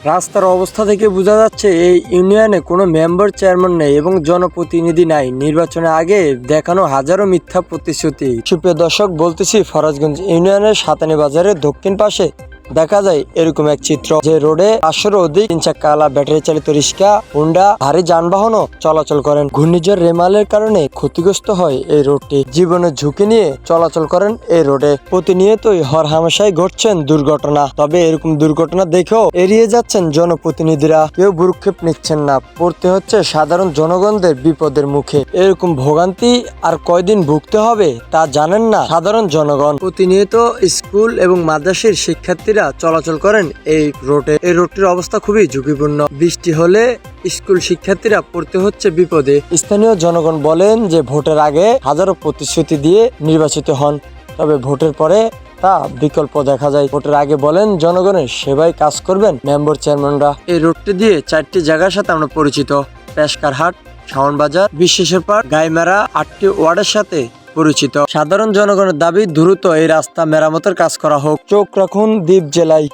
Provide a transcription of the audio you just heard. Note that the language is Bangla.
রাস্তার অবস্থা থেকে বোঝা যাচ্ছে এই ইউনিয়নে কোনো মেম্বার চেয়ারম্যান নেই এবং জনপ্রতিনিধি নাই। নির্বাচনের আগে দেখানো হাজারো মিথ্যা প্রতিশ্রুতি। সুপ্রিয় দর্শক, বলতেছি ফরাজগঞ্জ ইউনিয়নের সাতানি বাজারের দক্ষিণ পাশে দেখা যায় এরকম এক চিত্র, যে রোডে 500-এর অধিক 3 চাকাওয়ালা ব্যাটারি চালিত রিক্সা, হুন্ডা, ভারী যানবাহনও চলাচল করেন। ঘূর্ণিঝড় রেমালের কারণে ক্ষতিগ্রস্ত হয় এই রোডটি। জীবনের ঝুঁকি নিয়ে চলাচল করেন এই রোডে। প্রতিনিয়তই হরহামেশাই ঘটছেন দুর্ঘটনা। তবে এরকম দুর্ঘটনা দেখেও এড়িয়ে যাচ্ছেন জনপ্রতিনিধিরা। কেউ ভ্রুক্ষেপ নিচ্ছেন না। পড়তে হচ্ছে সাধারণ জনগণদের বিপদের মুখে। এরকম ভোগান্তি আর কয়দিন ভুগতে হবে তা জানেন না সাধারণ জনগণ। প্রতিনিয়ত স্কুল এবং মাদ্রাসার শিক্ষার্থীরা চলাচল করেন এই রোডে। এই রোডটির অবস্থা খুবই ঝুঁকিপূর্ণ। বৃষ্টি হলে স্কুল শিক্ষার্থীরা পড়তে হচ্ছে বিপদে। স্থানীয় জনগণ বলেন যে ভোটের আগে হাজারো প্রতিশ্রুতি দিয়ে নির্বাচিত হন, তবে ভোটের পরে তা বিকল্প দেখা যায়। ভোটের আগে বলেন জনগণের সেবায় কাজ করবেন মেম্বার চেয়ারম্যানরা। এই রোডটি দিয়ে 4টি জায়গার সাথে আমরা পরিচিত: পেশকারহাট, শাওনবাজার, বিশ্বেশ্বরপাড়, গাইমারা, 8টি ওয়ার্ডের সাথে পরিচিত। সাধারণ জনগণের দাবি দ্রুত এই রাস্তা মেরামতের কাজ করা হোক। চোখ রাখুন দ্বীপ জেলায়।